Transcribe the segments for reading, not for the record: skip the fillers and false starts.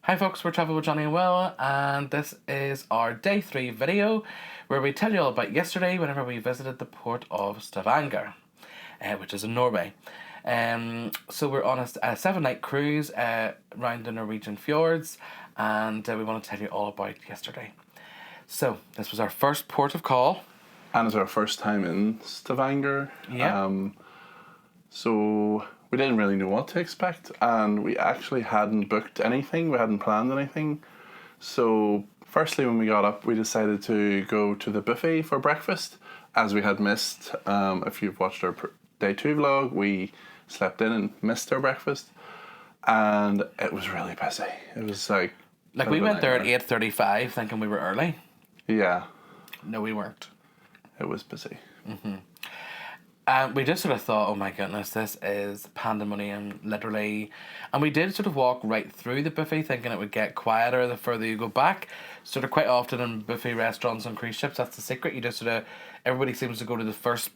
Hi folks, we're Travel with Johnny and Will, and this is our day 3 video where we tell you all about yesterday whenever we visited the port of Stavanger, which is in Norway. So we're on a 7-night cruise around the Norwegian Fjords, and we want to tell you all about yesterday. So this was our first port of call. And it's our first time in Stavanger. Yeah. So we didn't really know what to expect, and we actually hadn't booked anything, we hadn't planned anything. So firstly, when we got up, we decided to go to the buffet for breakfast, as we had missed. If you've watched our day 2 vlog, we slept in and missed our breakfast, and it was really busy. It was like we went there at 8:35 thinking we were early. Yeah. No, we weren't. It was busy. We just sort of thought, oh my goodness, this is pandemonium, literally. And we did sort of walk right through the buffet thinking it would get quieter the further you go back. Sort of quite often in buffet restaurants on cruise ships, that's the secret. You just sort of, everybody seems to go to the first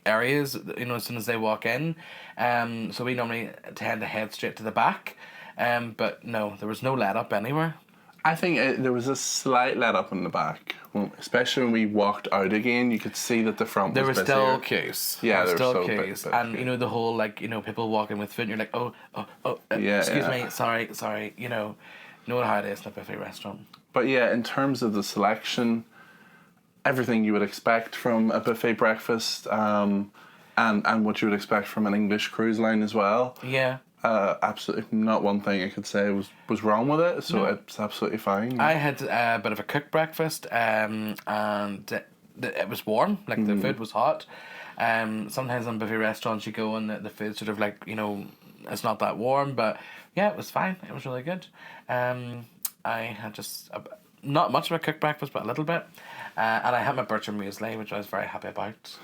areas, as soon as they walk in. So we normally tend to head straight to the back. But no, there was no let up anywhere. I think there was a slight let up in the back, especially when we walked out again. You could see that the front there was were busier. Still queues. Yeah, there were still so queues, big and the whole people walking with food. And you're like, excuse me, sorry. You know how it is in a buffet restaurant. But yeah, in terms of the selection, everything you would expect from a buffet breakfast, and what you would expect from an English cruise line as well. Yeah. Absolutely not one thing I could say was wrong with it, so it's absolutely fine. I had a bit of a cooked breakfast, and it was warm, the food was hot. Sometimes in buffet restaurants you go and the food sort of it's not that warm, but yeah, it was fine. It was really good. I had just not much of a cooked breakfast, but a little bit. And I had my Bircher muesli, which I was very happy about.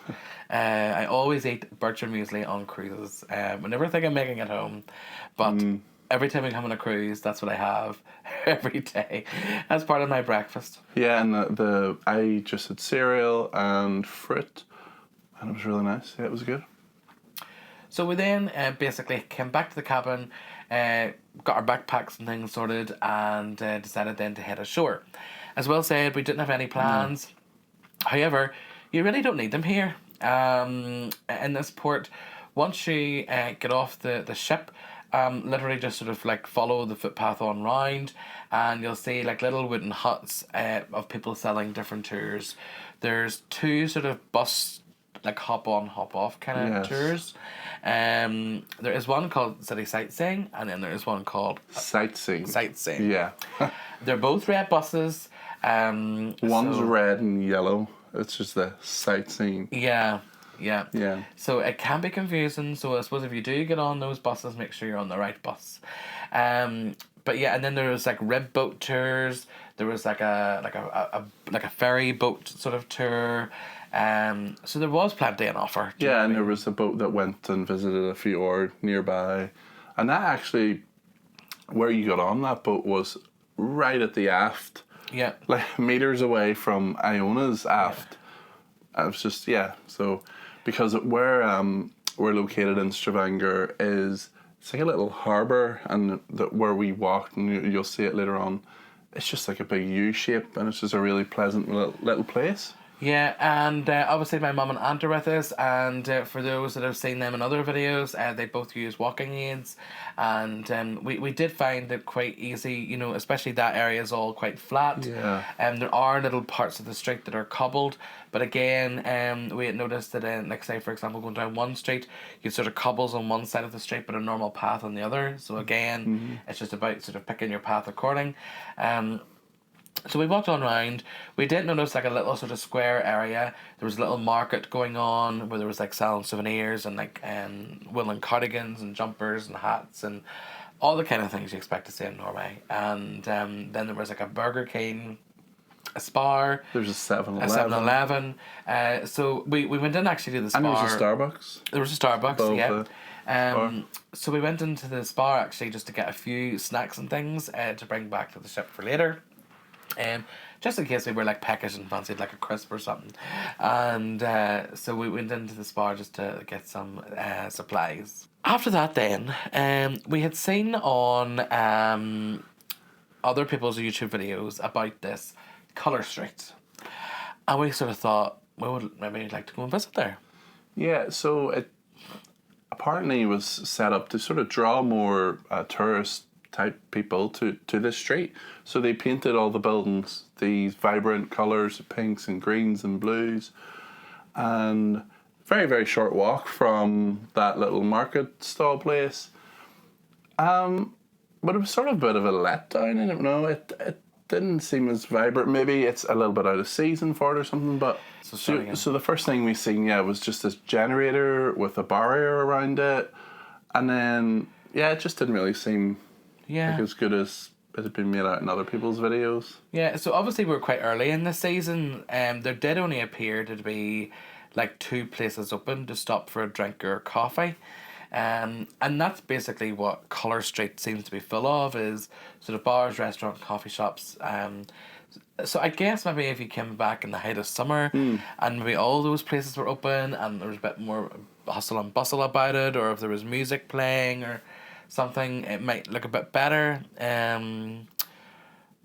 I always eat Bircher muesli on cruises. I never think I'm making it home, but every time I come on a cruise, that's what I have every day as part of my breakfast. Yeah, and I just had cereal and fruit, and it was really nice. Yeah, it was good. So we then basically came back to the cabin, got our backpacks and things sorted, and decided then to head ashore. As Will said, we didn't have any plans. However, you really don't need them here. In this port, once you get off the ship, literally just sort of follow the footpath on round, and you'll see little wooden huts of people selling different tours. There's 2 sort of bus hop on, hop off kind of tours. There is one called City Sightseeing, and then there is one called Sightseeing. Yeah. They're both red buses. One's red and yellow. It's just the sightseeing. Yeah. Yeah. So it can be confusing. So I suppose if you do get on those buses, make sure you're on the right bus. But yeah, and then there was rib boat tours. There was a ferry boat sort of tour. So there was plenty on offer. Yeah, and there was a boat that went and visited a fjord nearby, and that actually, where you got on that boat was right at the aft. Yeah. Meters away from Iona's aft. Yeah. It was just, so because we're located in Stavanger it's like a little harbour, and where we walked, and you'll see it later on, it's just like a big U shape, and it's just a really pleasant little place. Yeah, and obviously my mum and aunt are with us, and for those that have seen them in other videos, they both use walking aids, and we did find it quite easy, especially that area is all quite flat. Yeah. There are little parts of the street that are cobbled, but again, we had noticed that say for example going down one street, you sort of cobbles on one side of the street but a normal path on the other, so again, it's just about sort of picking your path according. So we walked on around. We did notice a little sort of square area. There was a little market going on where there was selling souvenirs and woolen cardigans and jumpers and hats and all the kind of things you expect to see in Norway. And then there was a Burger King, a Spar. There's a 7-Eleven. A 7-Eleven. So we went in actually to the Spar. And there was a Starbucks. There was a Starbucks, yeah. So we went into the Spar actually just to get a few snacks and things to bring back to the ship for later. Just in case we were peckish and fancied a crisp or something. And so we went into the Spar just to get some supplies. After that then, we had seen on other people's YouTube videos about this Colour Street. And we sort of thought, we would maybe like to go and visit there. Yeah, so it apparently was set up to sort of draw more tourist type people to this street. So they painted all the buildings these vibrant colours, pinks and greens and blues, and very, very short walk from that little market stall place. But it was sort of a bit of a letdown. I don't know. It didn't seem as vibrant. Maybe it's a little bit out of season for it or something. But so the first thing we seen, was just this generator with a barrier around it, and then it just didn't really seem like as good as it had been made out in other people's videos. Yeah. So obviously we're quite early in the season. There did only appear to be like 2 places open to stop for a drink or coffee. And that's basically what Colour Street seems to be full of, is sort of bars, restaurants, coffee shops. So I guess maybe if you came back in the height of summer and maybe all those places were open and there was a bit more hustle and bustle about it, or if there was music playing or something, it might look a bit better.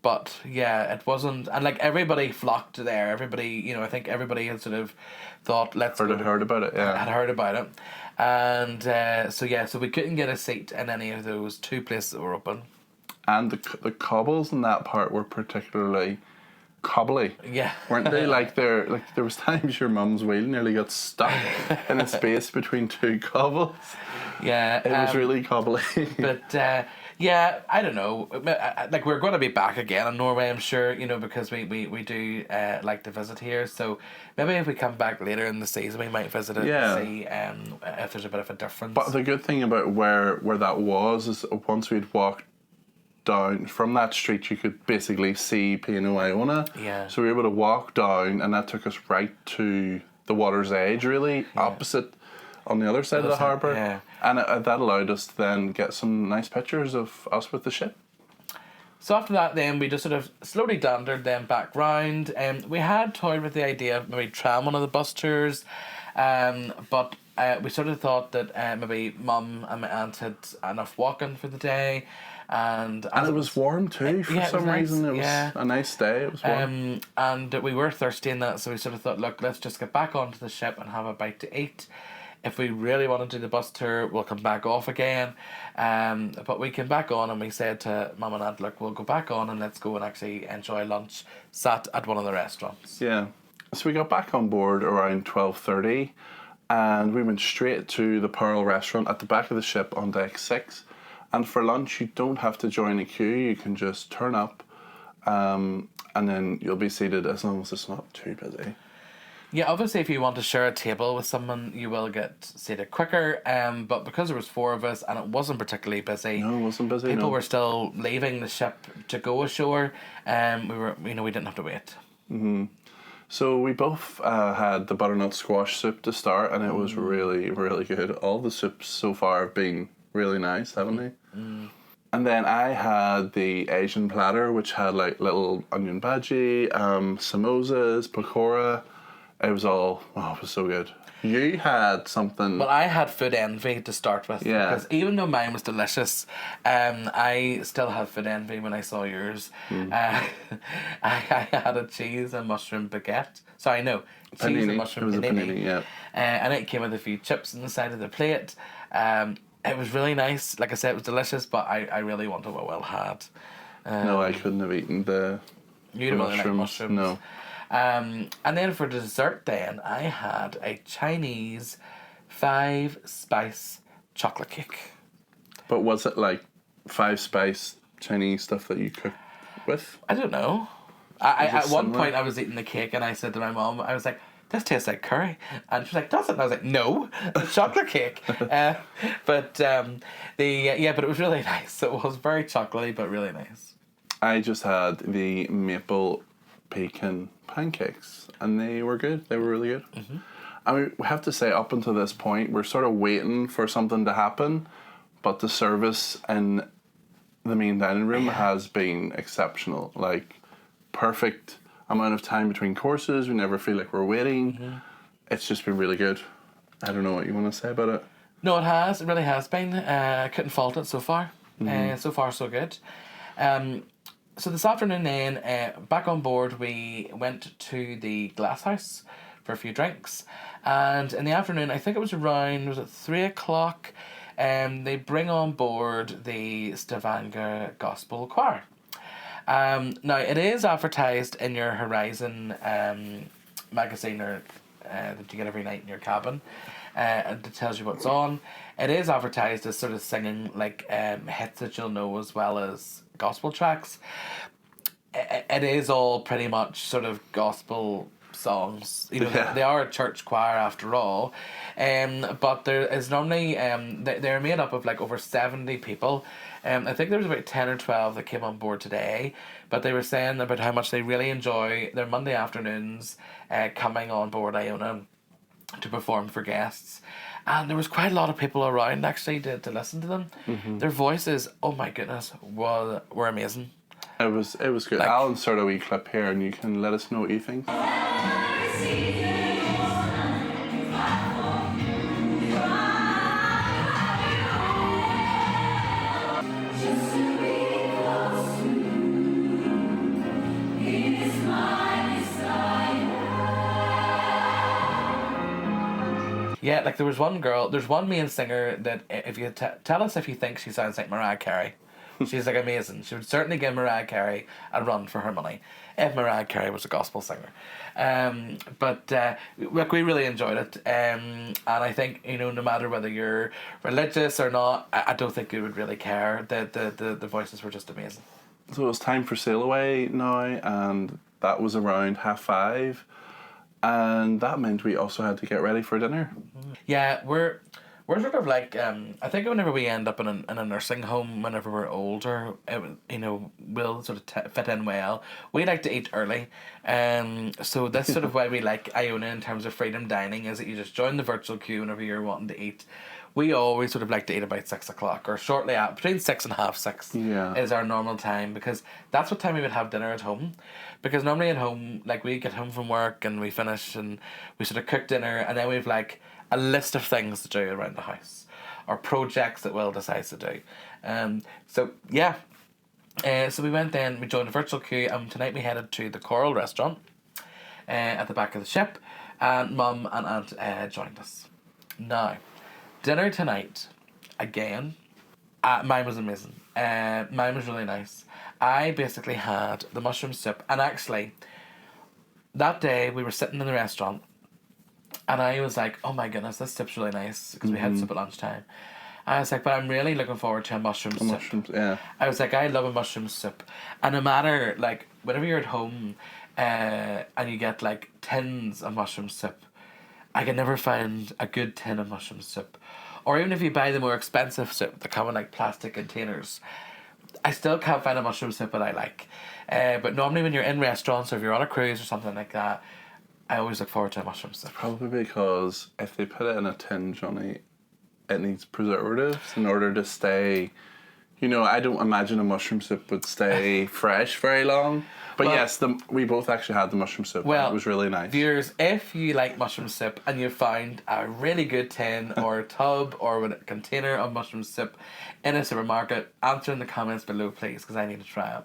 But it wasn't, and like everybody flocked there. Everybody, I think everybody had sort of thought, let's heard about it. Yeah, had heard about it, and so we couldn't get a seat in any of those 2 places that were open. And the cobbles in that part were particularly cobbly. Yeah, weren't they? There was times your mum's wheel nearly got stuck in a space between 2 cobbles. Yeah, it was really cobbly. But. I don't know. Like, we're going to be back again in Norway, I'm sure, because we do like to visit here. So maybe if we come back later in the season, we might visit it and see if there's a bit of a difference. But the good thing about where that was is once we'd walked down from that street, you could basically see P&O Iona. Yeah. So we were able to walk down, and that took us right to the water's edge, really, opposite on the other side of the harbour. Yeah. And that allowed us to then get some nice pictures of us with the ship. So after that, then we just sort of slowly dandered then back round. We had toyed with the idea of maybe trying one of the bus tours, but we sort of thought that maybe Mum and my aunt had enough walking for the day. And it was warm too, for some reason. It was a nice day, it was warm. And we were thirsty in that, so we sort of thought, look, let's just get back onto the ship and have a bite to eat. If we really want to do the bus tour, we'll come back off again. But we came back on and we said to Mum and Aunt, look, we'll go back on and let's go and actually enjoy lunch sat at one of the restaurants. Yeah. So we got back on board around 12:30 and we went straight to the Pearl restaurant at the back of the ship on deck 6. And for lunch, you don't have to join a queue. You can just turn up and then you'll be seated as long as it's not too busy. Yeah, obviously if you want to share a table with someone, you will get seated quicker. But because there was 4 of us and it wasn't particularly busy. No, it wasn't busy. People were still leaving the ship to go ashore. We didn't have to wait. Mm-hmm. So we both had the butternut squash soup to start, and it was really, really good. All the soups so far have been really nice, haven't they? Mm. And then I had the Asian platter, which had like little onion bhaji, samosas, pakora. It was so good. You had something... Well, I had food envy to start with. Yeah. Because even though mine was delicious, I still had food envy when I saw yours. I had a cheese and mushroom baguette. Sorry, no. Cheese and mushroom panini. It was a panini, yeah. And it came with a few chips on the side of the plate. It was really nice. Like I said, it was delicious, but I really wanted what Will had. No, I couldn't have eaten the You didn't really like mushrooms. No. And then for dessert then, I had a Chinese 5-spice chocolate cake. But was it like 5-spice Chinese stuff that you cooked with? I don't know. At one point I was eating the cake and I said to my mum, I was like, this tastes like curry. And she was like, does it? And I was like, no, it's chocolate cake. But it was really nice. It was very chocolatey, but really nice. I just had the maple pecan pancakes and they were good. They were really good. Mm-hmm. I mean, we have to say, up until this point, we're sort of waiting for something to happen, but the service in the main dining room has been exceptional. Like, perfect amount of time between courses. We never feel like we're waiting. Mm-hmm. It's just been really good. I don't know what you want to say about it. No, it has. It really has been. I couldn't fault it so far. Mm-hmm. So far, so good. So this afternoon then, back on board, we went to the Glass House for a few drinks. And in the afternoon, I think it was around, was it 3 o'clock, they bring on board the Stavanger Gospel Choir. Now, it is advertised in your Horizon magazine that you get every night in your cabin, and it tells you what's on. It is advertised as sort of singing like hits that you'll know as well as gospel tracks. It is all pretty much sort of gospel songs. You know, Yeah. they are a church choir after all. But there is normally they're made up of like over 70 people. I think there was about 10 or 12 that came on board today, but they were saying about how much they really enjoy their Monday afternoons coming on board Iona to perform for guests. And there was quite a lot of people around actually to listen to them. Their voices, oh my goodness, were amazing. It was good. Like- I'll insert a wee clip here and you can let us know what you think. Yeah, like there's one main singer that if you tell us if you think she sounds like Mariah Carey. She's like amazing. She would certainly give Mariah Carey a run for her money if Mariah Carey was a gospel singer. But look, we really enjoyed it. And I think, you know, no matter whether you're religious or not, I don't think you would really care. The voices were just amazing. So it was time for sail away now, and that was around 5:30. And that meant we also had to get ready for dinner. Yeah, we're sort of like I think whenever we end up in a nursing home whenever we're older, you know, we'll sort of fit in well. We like to eat early, so that's sort of why we like Iona in terms of freedom dining, is that you just join the virtual queue whenever you're wanting to eat. We always sort of like to eat about 6 o'clock or shortly out between 6 and 6:30. Yeah. Is our normal time, because that's what time we would have dinner at home. Because normally at home, like we get home from work and we finish and we sort of cook dinner, and then we've like a list of things to do around the house or projects that Will decides to do. So yeah. So we went then, we joined a virtual queue, and tonight we headed to the Coral restaurant at the back of the ship, and Mum and Aunt joined us. Now, dinner tonight, again, mine was amazing. Mine was really nice. I basically had the mushroom soup, and actually, that day we were sitting in the restaurant, and I was like, oh my goodness, this soup's really nice, because we had soup at lunchtime. I was like, but I'm really looking forward to a mushroom soup. Mushrooms, yeah. I was like, I love a mushroom soup. And no matter, like, whenever you're at home and you get, like, tins of mushroom soup, I can never find a good tin of mushroom soup. Or even if you buy the more expensive soup that come in, like, plastic containers, I still can't find a mushroom soup that I like. But normally when you're in restaurants or if you're on a cruise or something like that, I always look forward to a mushroom soup. Probably because if they put it in a tin, Johnny, it needs preservatives in order to stay. You know, I don't imagine a mushroom soup would stay fresh very long. But Well- yes, we both actually had the mushroom soup. Well, it was really nice. Viewers, if you like mushroom soup and you found a really good tin or a tub or a container of mushroom soup in a supermarket, answer in the comments below, please, because I need to try it.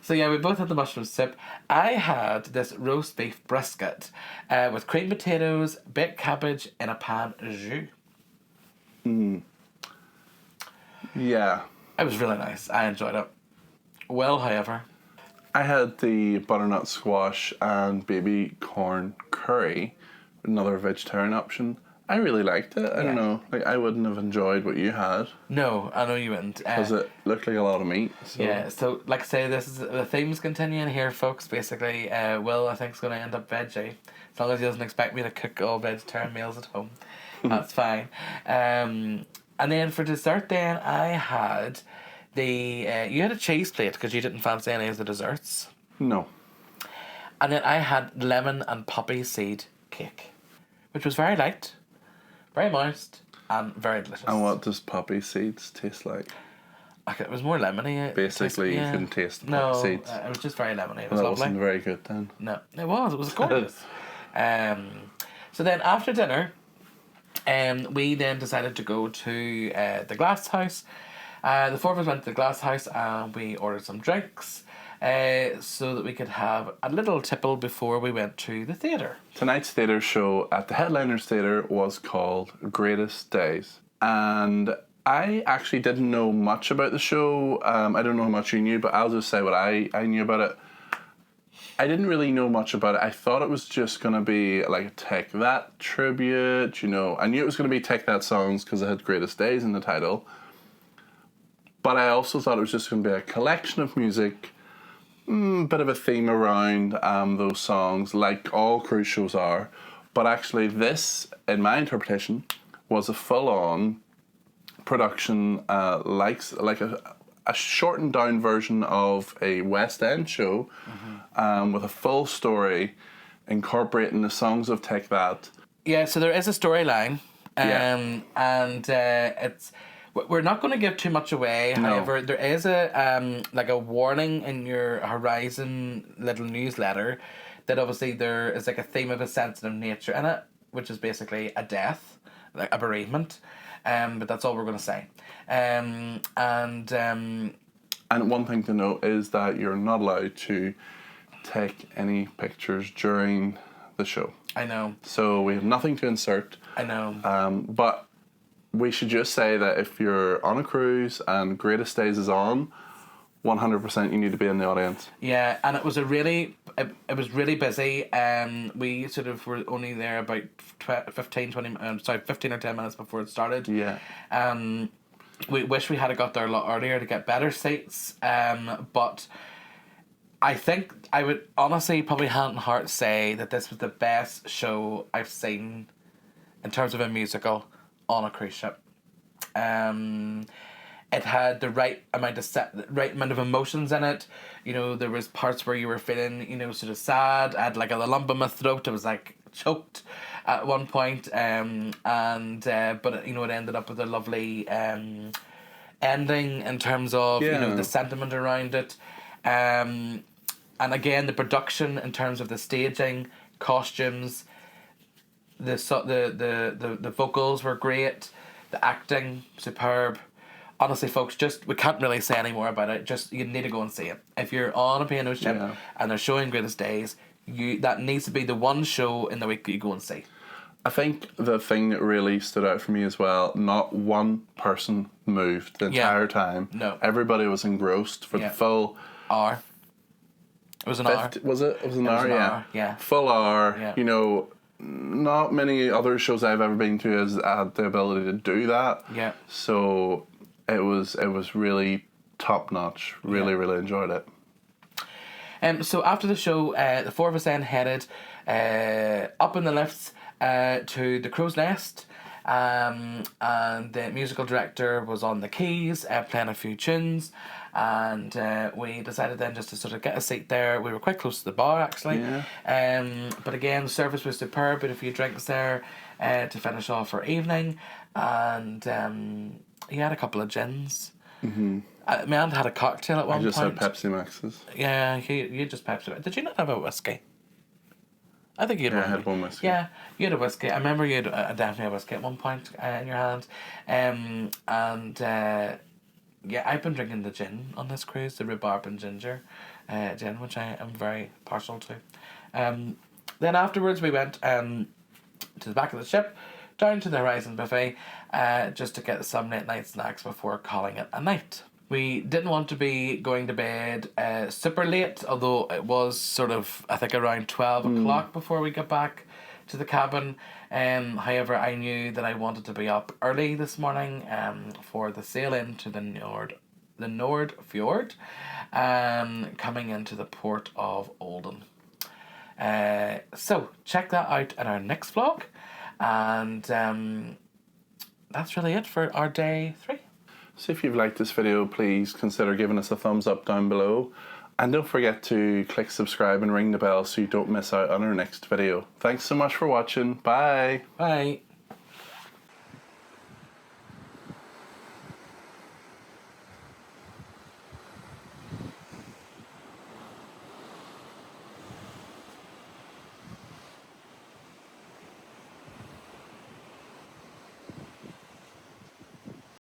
So yeah, we both had the mushroom soup. I had this roast beef brisket with cream potatoes, baked cabbage in a pan au jus. Yeah. It was really nice. I enjoyed it. Well, however, I had the butternut squash and baby corn curry, another vegetarian option. I really liked it. I don't know. Like, I wouldn't have enjoyed what you had no, I know you wouldn't. because it looked like a lot of meat. So. Yeah, so like I say, this is the theme's continuing here, folks. Basically, Will I think is going to end up veggie, as long as he doesn't expect me to cook all vegetarian meals at home. That's fine. And then for dessert, then I had you had a cheese plate because you didn't fancy any of the desserts, No. and then I had lemon and poppy seed cake, which was very light, very moist, and very delicious. And what does poppy seeds taste like? Okay, it was more lemony. Basically, you couldn't taste the poppy seeds. It was just very lemony. It was Well, that lovely. wasn't very good then. No, it was gorgeous. So then after dinner, we then decided to go to the Glass House, The four of us went to the Glass House and we ordered some drinks so that we could have a little tipple before we went to the theatre. Tonight's theatre show at the Headliners Theatre was called Greatest Days. And I actually didn't know much about the show. I don't know how much you knew, but I'll just say what I knew about it. I didn't really know much about it. I thought it was just going to be like a Take That tribute, you know. I knew it was going to be Take That songs because it had Greatest Days in the title. But I also thought it was just going to be a collection of music, bit of a theme around those songs, like all cruise shows are. But actually this, in my interpretation, was a full-on production, like a shortened down version of a West End show, with a full story incorporating the songs of Take That. Yeah, so there is a storyline, and it's. We're not going to give too much away. No. However, there is a like a warning in your Horizon little newsletter that obviously there is like a theme of a sensitive nature in it, which is basically a death, like a bereavement. But that's all we're going to say. And one thing to note is that you're not allowed to take any pictures during the show. I know. So we have nothing to insert. I know. But we should just say that if you're on a cruise and Greatest Days is on, 100% you need to be in the audience. Yeah, and it was it was really busy. We sort of were only there about 15 or 10 minutes before it started. Yeah. We wish we had got there a lot earlier to get better seats. But I think I would honestly probably hand on heart say that this was the best show I've seen in terms of a musical on a cruise ship. It had the right amount of emotions in it. You know, there was parts where you were feeling, you know, sort of sad. I had like a lump in my throat. I was like choked at one point. But you know, it ended up with a lovely ending in terms of you know the sentiment around it. And again, the production in terms of the staging, costumes, the vocals were great, the acting superb. Honestly, folks, we can't really say any more about it. Just you need to go and see it. If you're on a piano ship and they're showing Greatest Days, that needs to be the one show in the week that you go and see. I think the thing that really stood out for me as well, not one person moved the entire time. No. Everybody was engrossed for the full hour. It was an hour. Was it? It was an hour, yeah. Full hour. Yeah. You know, not many other shows I've ever been to has had the ability to do that. Yeah. So it was really top notch. Really enjoyed it. So after the show, the four of us then headed up in the lifts to the Crow's Nest, and the musical director was on the keys playing a few tunes, and we decided then just to sort of get a seat there. We were quite close to the bar actually, but again the service was superb, but a few drinks there to finish off our evening, and he had a couple of gins. My aunt had a cocktail at one point. I just had Pepsi Maxes. Yeah, you just Pepsi. Did you not have a whiskey? I think you had one. I had one whiskey. Yeah, you had a whiskey. I remember you had definitely a whiskey at one point in your hand. I've been drinking the gin on this cruise, the rhubarb and ginger gin, which I am very partial to. Then afterwards we went to the back of the ship, down to the Horizon buffet, just to get some late night snacks before calling it a night. We didn't want to be going to bed super late, although it was sort of, I think, around 12 o'clock before we got back to the cabin. However, I knew that I wanted to be up early this morning for the sail into the Norwegian Fjord, coming into the port of Olden. So check that out in our next vlog, and that's really it for our day 3. So if you've liked this video, please consider giving us a thumbs up down below, and don't forget to click subscribe and ring the bell so you don't miss out on our next video. Thanks so much for watching. Bye. Bye.